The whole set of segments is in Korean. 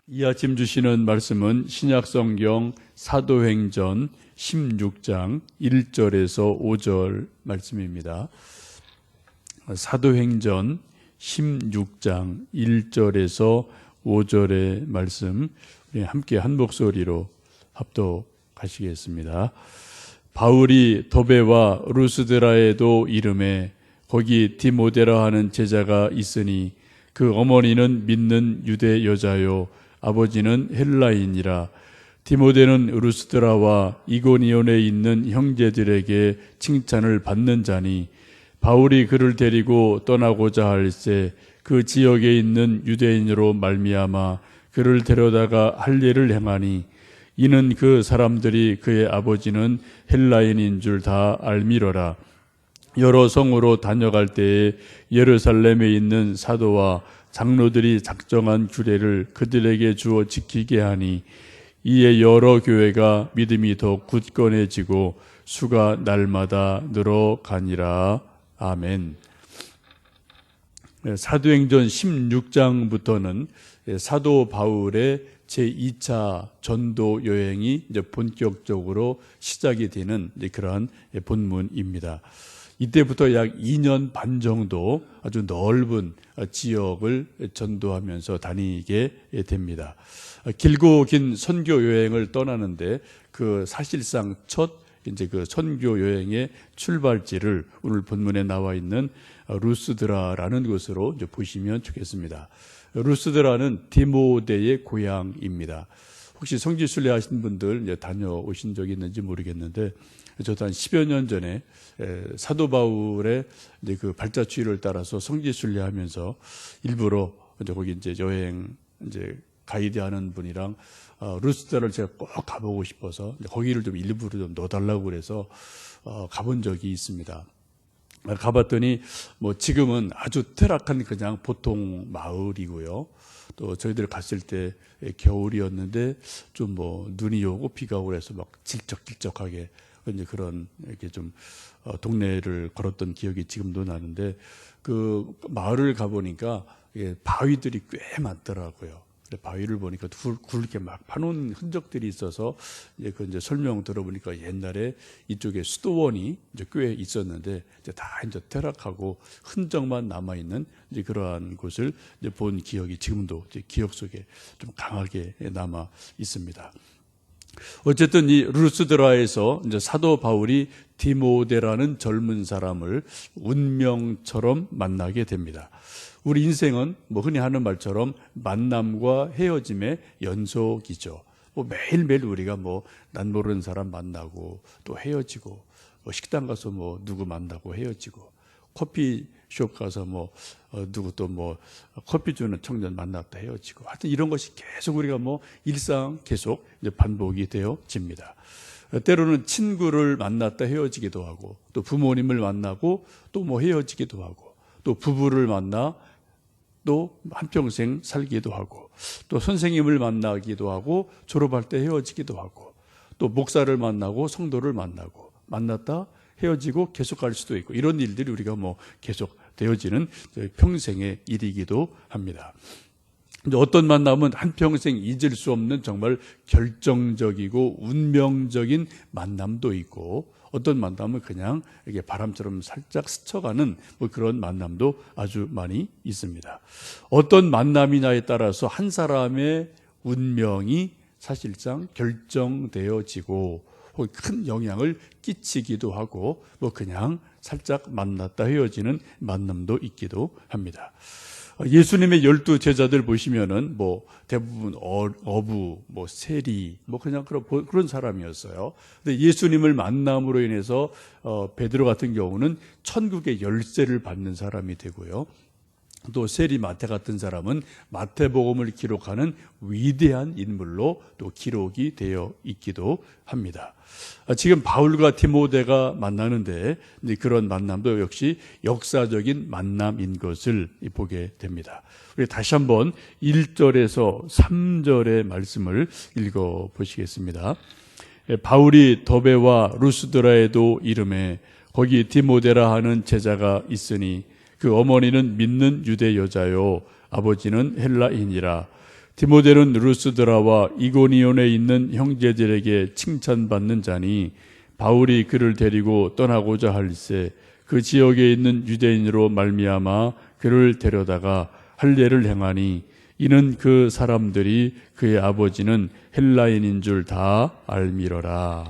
이 아침 주시는 말씀은 신약성경 사도행전 16장 1절에서 5절 말씀입니다. 사도행전 16장 1절에서 5절의 말씀 우리 함께 한 목소리로 합독하시겠습니다. 바울이 도베와 루스드라에도 이름에 거기 디모데라 하는 제자가 있으니 그 어머니는 믿는 유대 여자요 아버지는 헬라인이라. 디모데는 루스드라와 이고니온에 있는 형제들에게 칭찬을 받는 자니 바울이 그를 데리고 떠나고자 할새 그 지역에 있는 유대인으로 말미암아 그를 데려다가 할례를 행하니 이는 그 사람들이 그의 아버지는 헬라인인 줄 다 알미러라. 여러 성으로 다녀갈 때에 예루살렘에 있는 사도와 장로들이 작정한 규례를 그들에게 주어 지키게 하니 이에 여러 교회가 믿음이 더 굳건해지고 수가 날마다 늘어가니라. 아멘. 사도행전 16장부터는 사도 바울의 제2차 전도 여행이 이제 본격적으로 시작이 되는 그러한 본문입니다. 이때부터 약 2년 반 정도 아주 넓은 지역을 전도하면서 다니게 됩니다. 길고 긴 선교 여행을 떠나는데 그 사실상 첫 이제 그 선교 여행의 출발지를 오늘 본문에 나와 있는 루스드라라는 곳으로 이제 보시면 좋겠습니다. 루스드라는 디모데의 고향입니다. 혹시 성지순례 하신 분들 이제 다녀오신 적이 있는지 모르겠는데 저도 한 10여 년 전에 사도 바울의 이제 그 발자취를 따라서 성지순례하면서 일부러 이제 거기 이제 여행 이제 가이드하는 분이랑 루스드라를 제가 꼭 가보고 싶어서 거기를 좀 일부러 좀 넣어달라고 그래서 가본 적이 있습니다. 가봤더니 뭐 지금은 아주 퇴락한 그냥 보통 마을이고요. 또 저희들 갔을 때 겨울이었는데 좀 뭐 눈이 오고 비가 오고 그래서 막 질적질적하게 이제 그런 이렇게 좀 동네를 걸었던 기억이 지금도 나는데 그 마을을 가보니까 바위들이 꽤 많더라고요. 바위를 보니까 굵게 막 파놓은 흔적들이 있어서 이제 설명 들어보니까 옛날에 이쪽에 수도원이 이제 꽤 있었는데 이제 다 이제 퇴락하고 흔적만 남아 있는 이제 그러한 곳을 이제 본 기억이 지금도 이제 기억 속에 좀 강하게 남아 있습니다. 어쨌든 이 루스드라에서 이제 사도 바울이 디모데라는 젊은 사람을 운명처럼 만나게 됩니다. 우리 인생은 뭐 흔히 하는 말처럼 만남과 헤어짐의 연속이죠. 뭐 매일매일 우리가 뭐 난 모르는 사람 만나고 또 헤어지고 뭐 식당 가서 뭐 누구 만나고 헤어지고 커피숍 가서 뭐 누구 또 뭐 커피 주는 청년 만났다 헤어지고 하여튼 이런 것이 계속 우리가 뭐 일상 계속 이제 반복이 되어집니다. 때로는 친구를 만났다 헤어지기도 하고 또 부모님을 만나고 또 뭐 헤어지기도 하고 또 부부를 만나 또 한평생 살기도 하고 또 선생님을 만나기도 하고 졸업할 때 헤어지기도 하고 또 목사를 만나고 성도를 만나고 만났다 헤어지고 계속 갈 수도 있고 이런 일들이 우리가 뭐 계속 되어지는 평생의 일이기도 합니다. 어떤 만남은 한평생 잊을 수 없는 정말 결정적이고 운명적인 만남도 있고 어떤 만남은 그냥 이렇게 바람처럼 살짝 스쳐가는 뭐 그런 만남도 아주 많이 있습니다. 어떤 만남이냐에 따라서 한 사람의 운명이 사실상 결정되어지고 큰 영향을 끼치기도 하고 뭐 그냥 살짝 만났다 헤어지는 만남도 있기도 합니다. 예수님의 12 제자들 보시면은 뭐 대부분 어부, 뭐 세리, 뭐 그냥 그런 사람이었어요. 근데 예수님을 만남으로 인해서 베드로 같은 경우는 천국의 열쇠를 받는 사람이 되고요. 또 세리 마태 같은 사람은 마태복음을 기록하는 위대한 인물로 또 기록이 되어 있기도 합니다. 지금 바울과 디모데가 만나는데 그런 만남도 역시 역사적인 만남인 것을 보게 됩니다. 우리 다시 한번 1절에서 3절의 말씀을 읽어 보시겠습니다. 바울이 더베와 루스드라에도 이름에 거기 디모데라 하는 제자가 있으니 그 어머니는 믿는 유대 여자요 아버지는 헬라인이라. 디모데는 루스드라와 이고니온에 있는 형제들에게 칭찬받는 자니 바울이 그를 데리고 떠나고자 할세 그 지역에 있는 유대인으로 말미암아 그를 데려다가 할례를 행하니 이는 그 사람들이 그의 아버지는 헬라인인 줄 다 알미러라.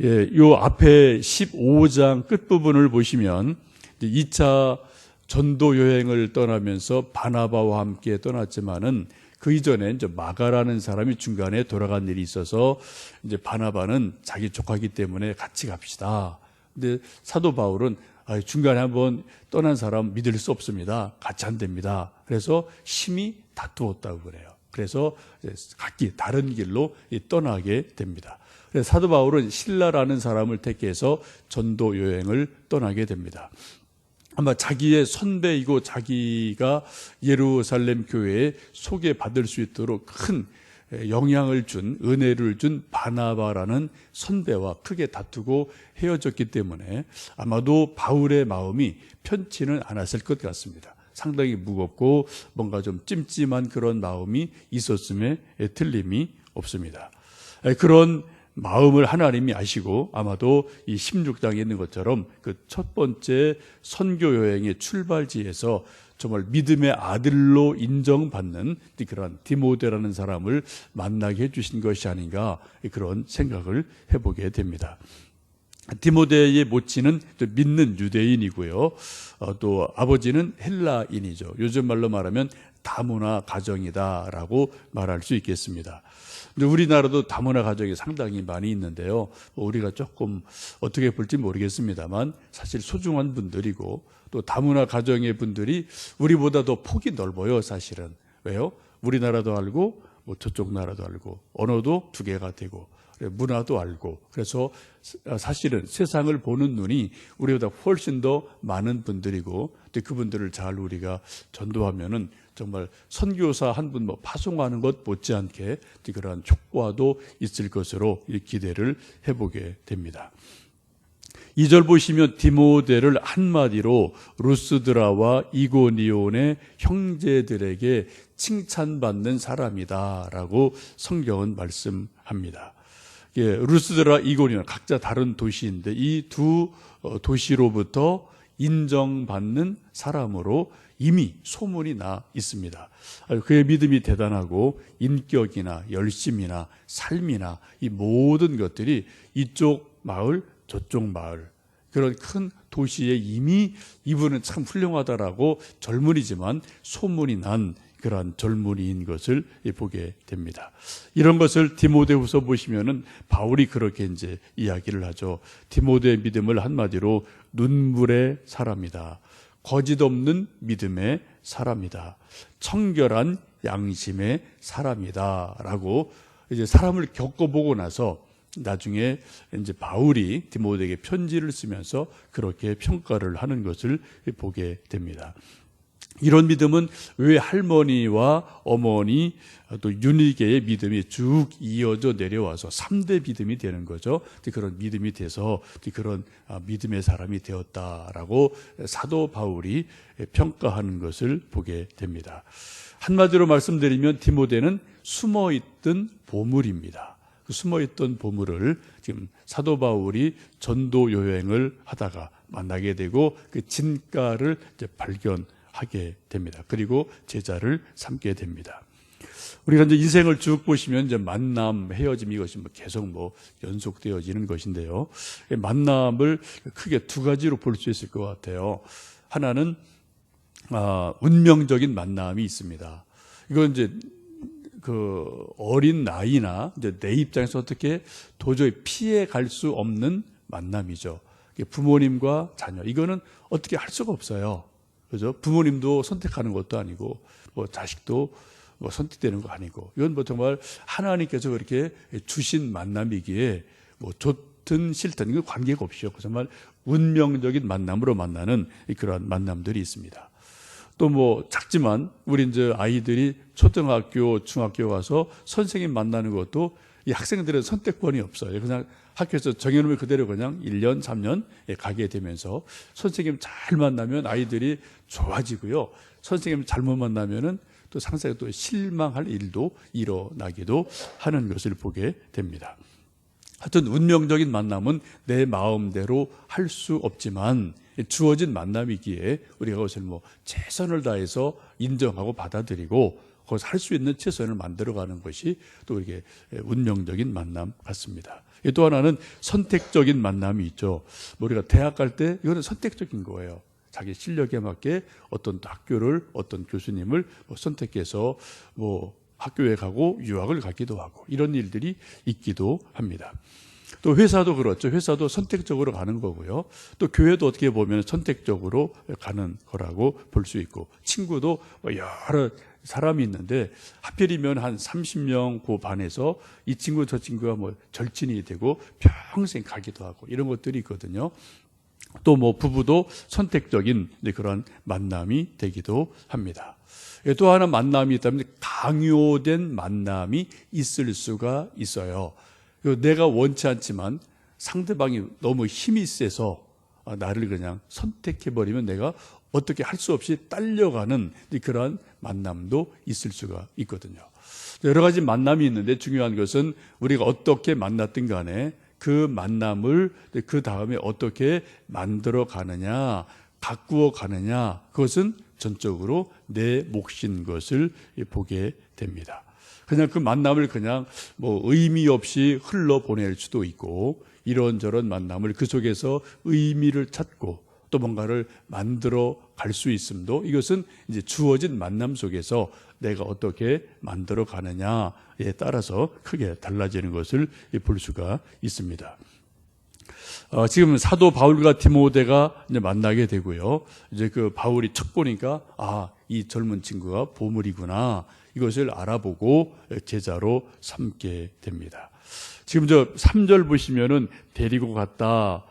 예, 요 앞에 15장 끝부분을 보시면 2차 전도 여행을 떠나면서 바나바와 함께 떠났지만은 그 이전에 이제 마가라는 사람이 중간에 돌아간 일이 있어서 이제 바나바는 자기 조카이기 때문에 같이 갑시다. 근데 사도 바울은 중간에 한번 떠난 사람 믿을 수 없습니다. 같이 안 됩니다. 그래서 심히 다투었다고 그래요. 그래서 각기 다른 길로 떠나게 됩니다. 그래서 사도 바울은 실라라는 사람을 택해서 전도 여행을 떠나게 됩니다. 아마 자기의 선배이고 자기가 예루살렘 교회에 소개받을 수 있도록 큰 영향을 준, 은혜를 준 바나바라는 선배와 크게 다투고 헤어졌기 때문에 아마도 바울의 마음이 편치는 않았을 것 같습니다. 상당히 무겁고 뭔가 좀 찜찜한 그런 마음이 있었음에 틀림이 없습니다. 그런 마음을 하나님이 아시고 아마도 이 16장에 있는 것처럼 그 첫 번째 선교 여행의 출발지에서 정말 믿음의 아들로 인정받는 그런 디모데라는 사람을 만나게 해주신 것이 아닌가 그런 생각을 해보게 됩니다. 디모데의 모친은 믿는 유대인이고요. 또 아버지는 헬라인이죠. 요즘 말로 말하면 다문화 가정이다라고 말할 수 있겠습니다. 근데 우리나라도 다문화 가정이 상당히 많이 있는데요. 우리가 조금 어떻게 볼지 모르겠습니다만 사실 소중한 분들이고 또 다문화 가정의 분들이 우리보다 더 폭이 넓어요, 사실은. 왜요? 우리나라도 알고 뭐 저쪽 나라도 알고 언어도 두 개가 되고 문화도 알고 그래서 사실은 세상을 보는 눈이 우리보다 훨씬 더 많은 분들이고 그분들을 잘 우리가 전도하면은 정말 선교사 한 분 파송하는 것 못지않게 그러한 효과도 있을 것으로 기대를 해보게 됩니다. 2절 보시면 디모데를 한마디로 루스드라와 이고니온의 형제들에게 칭찬받는 사람이다라고 성경은 말씀합니다. 예, 루스드라, 이고니온 각자 다른 도시인데 이 두 도시로부터 인정받는 사람으로 이미 소문이 나 있습니다. 그의 믿음이 대단하고 인격이나 열심이나 삶이나 이 모든 것들이 이쪽 마을 저쪽 마을 그런 큰 도시에 이미 이분은 참 훌륭하다라고 젊은이지만 소문이 난 그러한 젊은이인 것을 보게 됩니다. 이런 것을 디모데후서 보시면은 바울이 그렇게 이제 이야기를 하죠. 디모데의 믿음을 한마디로 눈물의 사람이다. 거짓 없는 믿음의 사람이다. 청결한 양심의 사람이다라고 이제 사람을 겪어보고 나서 나중에 이제 바울이 디모데에게 편지를 쓰면서 그렇게 평가를 하는 것을 보게 됩니다. 이런 믿음은 왜 할머니와 어머니 또 윤희계의 믿음이 쭉 이어져 내려와서 3대 믿음이 되는 거죠. 그런 믿음이 돼서 그런 믿음의 사람이 되었다라고 사도 바울이 평가하는 것을 보게 됩니다. 한마디로 말씀드리면 디모데는 숨어있던 보물입니다. 그 숨어있던 보물을 지금 사도 바울이 전도 여행을 하다가 만나게 되고 그 진가를 이제 발견하게 됩니다. 그리고 제자를 삼게 됩니다. 우리가 이제 인생을 쭉 보시면 이제 만남, 헤어짐 이것이 계속 연속되어지는 것인데요. 만남을 크게 두 가지로 볼 수 있을 것 같아요. 하나는 운명적인 만남이 있습니다. 이건 이제 그 어린 나이나 이제 내 입장에서 어떻게 도저히 피해 갈 수 없는 만남이죠. 부모님과 자녀 이거는 어떻게 할 수가 없어요. 그죠? 부모님도 선택하는 것도 아니고 자식도 선택되는 거 아니고 이건 정말 하나님께서 그렇게 주신 만남이기에 좋든 싫든 이거 관계가 없이요. 정말 운명적인 만남으로 만나는 그러한 만남들이 있습니다. 또 작지만 우리 이제 아이들이 초등학교, 중학교 가서 선생님 만나는 것도 이 학생들은 선택권이 없어요. 그냥 학교에서 정해놓으면 그대로 그냥 1년, 3년 가게 되면서 선생님 잘 만나면 아이들이 좋아지고요. 선생님 잘못 만나면은 또 상사가 또 실망할 일도 일어나기도 하는 것을 보게 됩니다. 하여튼 운명적인 만남은 내 마음대로 할 수 없지만 주어진 만남이기에 우리가 그것을 최선을 다해서 인정하고 받아들이고 거기서 할 수 있는 최선을 만들어가는 것이 또 이게 운명적인 만남 같습니다. 또 하나는 선택적인 만남이 있죠. 우리가 대학 갈 때 이거는 선택적인 거예요. 자기 실력에 맞게 어떤 학교를 어떤 교수님을 선택해서 학교에 가고 유학을 가기도 하고 이런 일들이 있기도 합니다. 또 회사도 그렇죠. 회사도 선택적으로 가는 거고요. 또 교회도 어떻게 보면 선택적으로 가는 거라고 볼 수 있고, 친구도 여러 사람이 있는데 하필이면 한 30명 그 반에서 이 친구 저 친구가 절친이 되고 평생 가기도 하고 이런 것들이 있거든요. 또 부부도 선택적인 그런 만남이 되기도 합니다. 또 하나 만남이 있다면 강요된 만남이 있을 수가 있어요. 내가 원치 않지만 상대방이 너무 힘이 세서 나를 그냥 선택해버리면 내가 어떻게 할 수 없이 딸려가는 그런 만남도 있을 수가 있거든요. 여러 가지 만남이 있는데 중요한 것은 우리가 어떻게 만났든 간에 그 만남을 그 다음에 어떻게 만들어 가느냐, 가꾸어 가느냐, 그것은 전적으로 내 몫인 것을 보게 됩니다. 그냥 그 만남을 그냥 의미 없이 흘러보낼 수도 있고, 이런저런 만남을 그 속에서 의미를 찾고 또 뭔가를 만들어 갈 수 있음도, 이것은 이제 주어진 만남 속에서 내가 어떻게 만들어 가느냐에 따라서 크게 달라지는 것을 볼 수가 있습니다. 지금 사도 바울과 디모데가 이제 만나게 되고요. 이제 그 바울이 척 보니까 이 젊은 친구가 보물이구나, 이것을 알아보고 제자로 삼게 됩니다. 지금 저 3절 보시면은 데리고 갔다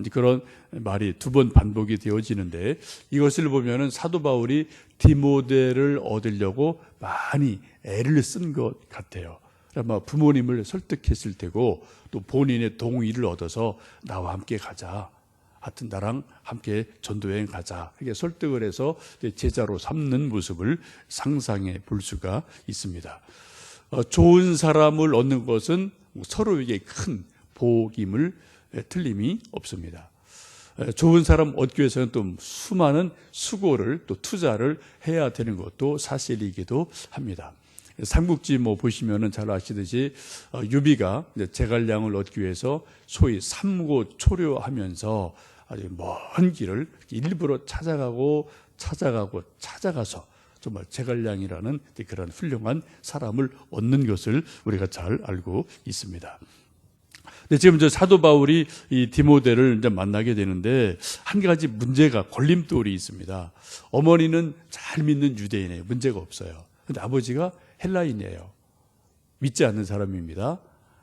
이제 그런 말이 두 번 반복이 되어지는데, 이것을 보면은 사도 바울이 디모데를 얻으려고 많이 애를 쓴 것 같아요. 아마 부모님을 설득했을 테고 또 본인의 동의를 얻어서 나와 함께 가자, 하여튼 나랑 함께 전도여행 가자, 이렇게 설득을 해서 제자로 삼는 모습을 상상해 볼 수가 있습니다. 좋은 사람을 얻는 것은 서로에게 큰 복임을 틀림이 없습니다. 좋은 사람 얻기 위해서는 또 수많은 수고를 또 투자를 해야 되는 것도 사실이기도 합니다. 삼국지 보시면은 잘 아시듯이 유비가 제갈량을 얻기 위해서 소위 삼고초려하면서 아주 먼 길을 일부러 찾아가서 정말 제갈량이라는 그런 훌륭한 사람을 얻는 것을 우리가 잘 알고 있습니다. 근데 지금 저 사도 바울이 이 디모데를 이제 만나게 되는데 한 가지 문제가, 걸림돌이 있습니다. 어머니는 잘 믿는 유대인이에요. 문제가 없어요. 근데 아버지가 헬라인이에요. 믿지 않는 사람입니다.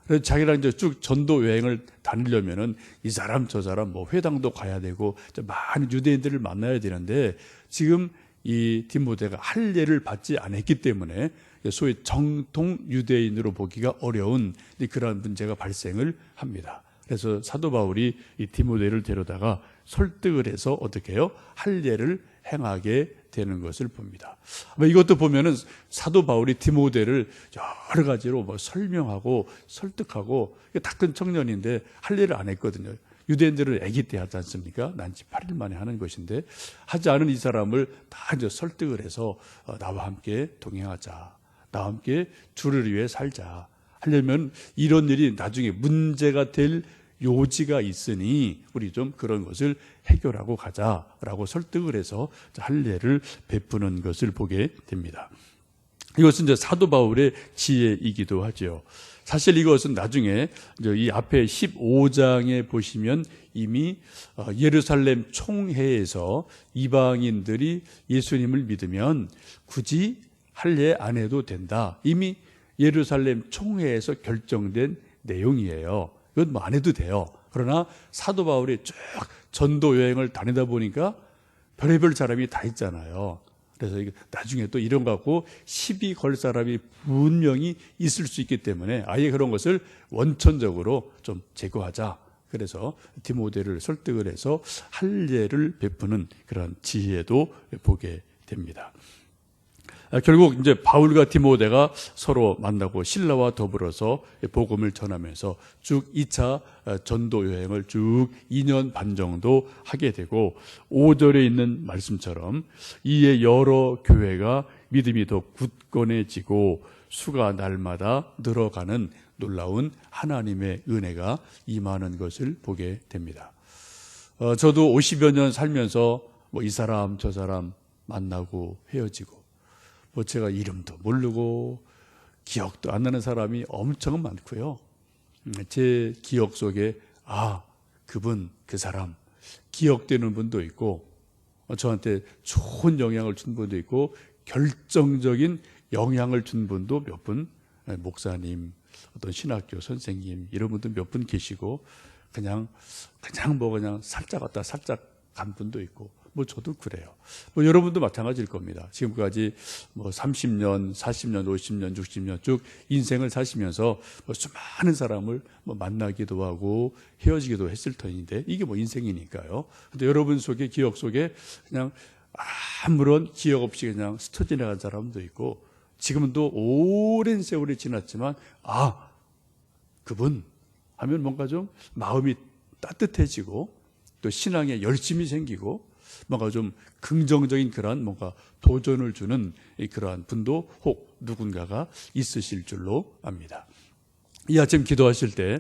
그래서 자기랑 이제 쭉 전도 여행을 다니려면은 이 사람 저 사람 회당도 가야 되고 많은 유대인들을 만나야 되는데, 지금 이 디모데가 할례를 받지 않았기 때문에 소위 정통 유대인으로 보기가 어려운 그러한 문제가 발생을 합니다. 그래서 사도 바울이 이 디모데를 데려다가 설득을 해서 어떻게 해요? 할례를 행하게 되는 것을 봅니다. 이것도 보면은 사도 바울이 디모데를 여러 가지로 설명하고 설득하고, 다 큰 청년인데 할례를 안 했거든요. 유대인들은 아기 때 하지 않습니까? 난지 8일 만에 하는 것인데, 하지 않은 이 사람을 다 이제 설득을 해서 나와 함께 동행하자, 나와 함께 주를 위해 살자 하려면 이런 일이 나중에 문제가 될 요지가 있으니 우리 좀 그런 것을 해결하고 가자라고 설득을 해서 할례를 베푸는 것을 보게 됩니다. 이것은 이제 사도 바울의 지혜이기도 하죠. 사실 이것은 나중에 이 앞에 15장에 보시면 이미 예루살렘 총회에서 이방인들이 예수님을 믿으면 굳이 할례 안 해도 된다, 이미 예루살렘 총회에서 결정된 내용이에요. 이건 안 해도 돼요. 그러나 사도 바울이 쭉 전도 여행을 다니다 보니까 별의별 사람이 다 있잖아요. 그래서 나중에 또 이런 거 갖고 시비 걸 사람이 분명히 있을 수 있기 때문에 아예 그런 것을 원천적으로 좀 제거하자. 그래서 디모데를 설득을 해서 할례를 베푸는 그런 지혜도 보게 됩니다. 결국 이제 바울과 디모데가 서로 만나고 신라와 더불어서 복음을 전하면서 쭉 2차 전도 여행을 쭉 2년 반 정도 하게 되고 5절에 있는 말씀처럼 이에 여러 교회가 믿음이 더 굳건해지고 수가 날마다 늘어가는 놀라운 하나님의 은혜가 임하는 것을 보게 됩니다. 저도 50여 년 살면서 뭐 이 사람 저 사람 만나고 헤어지고 뭐 제가 이름도 모르고 기억도 안 나는 사람이 엄청 많고요. 제 기억 속에 그분 그 사람 기억되는 분도 있고 저한테 좋은 영향을 준 분도 있고 결정적인 영향을 준 분도 몇 분, 목사님, 어떤 신학교 선생님 이런 분도 몇 분 계시고 그냥 살짝 왔다 살짝 간 분도 있고 뭐 저도 그래요. 뭐 여러분도 마찬가지일 겁니다. 지금까지 뭐 30년, 40년, 50년, 60년 쭉 인생을 사시면서 뭐 수많은 사람을 뭐 만나기도 하고 헤어지기도 했을 터인데 이게 뭐 인생이니까요. 근데 여러분 속에 기억 속에 그냥 아무런 기억 없이 그냥 스쳐 지나간 사람도 있고 지금도 오랜 세월이 지났지만 그분 하면 뭔가 좀 마음이 따뜻해지고 또 신앙에 열심이 생기고 뭔가 좀 긍정적인 그러한 뭔가 도전을 주는 그러한 분도 혹 누군가가 있으실 줄로 압니다. 이 아침 기도하실 때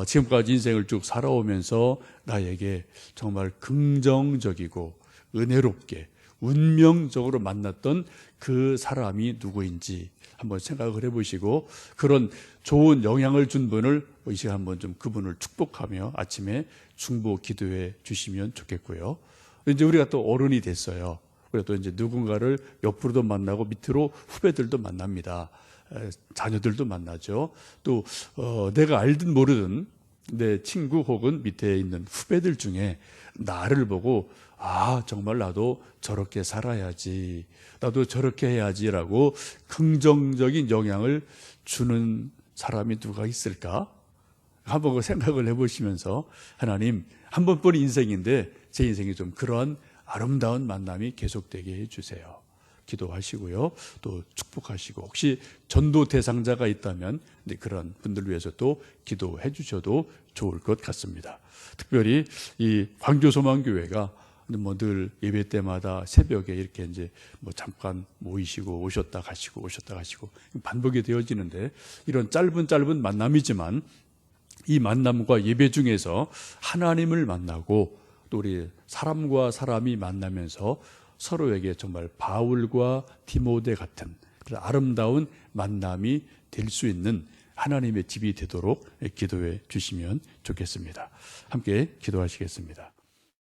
지금까지 인생을 쭉 살아오면서 나에게 정말 긍정적이고 은혜롭게 운명적으로 만났던 그 사람이 누구인지 한번 생각을 해보시고 그런 좋은 영향을 준 분을 이 시간 한번 좀 그분을 축복하며 아침에 중보 기도해 주시면 좋겠고요. 이제 우리가 또 어른이 됐어요. 우리가 또 이제 누군가를 옆으로도 만나고 밑으로 후배들도 만납니다. 자녀들도 만나죠. 또 내가 알든 모르든 내 친구 혹은 밑에 있는 후배들 중에 나를 보고 정말 나도 저렇게 살아야지, 나도 저렇게 해야지라고 긍정적인 영향을 주는 사람이 누가 있을까? 한번 그 생각을 해보시면서 하나님 한 번뿐인 인생인데 제 인생이 좀 그러한 아름다운 만남이 계속되게 해주세요. 기도하시고요. 또 축복하시고 혹시 전도 대상자가 있다면 그런 분들 위해서 또 기도해 주셔도 좋을 것 같습니다. 특별히 이 광교소망교회가 뭐 늘 예배 때마다 새벽에 이렇게 이제 뭐 잠깐 모이시고 오셨다 가시고 반복이 되어지는데 이런 짧은 만남이지만 이 만남과 예배 중에서 하나님을 만나고 또 우리 사람과 사람이 만나면서 서로에게 정말 바울과 디모데 같은 그런 아름다운 만남이 될 수 있는 하나님의 집이 되도록 기도해 주시면 좋겠습니다. 함께 기도하시겠습니다.